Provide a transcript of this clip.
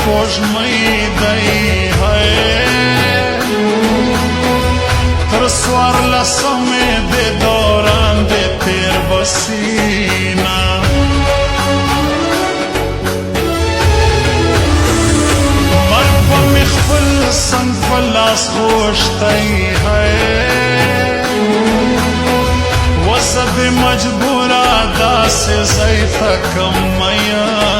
سپوږمۍ دی تر څوارلسمې د دوران د تیر بسینا مرګ به مې خپل سنگ په لاس غوښتی وسه دې مجبوره داسې ځای ته کم مینه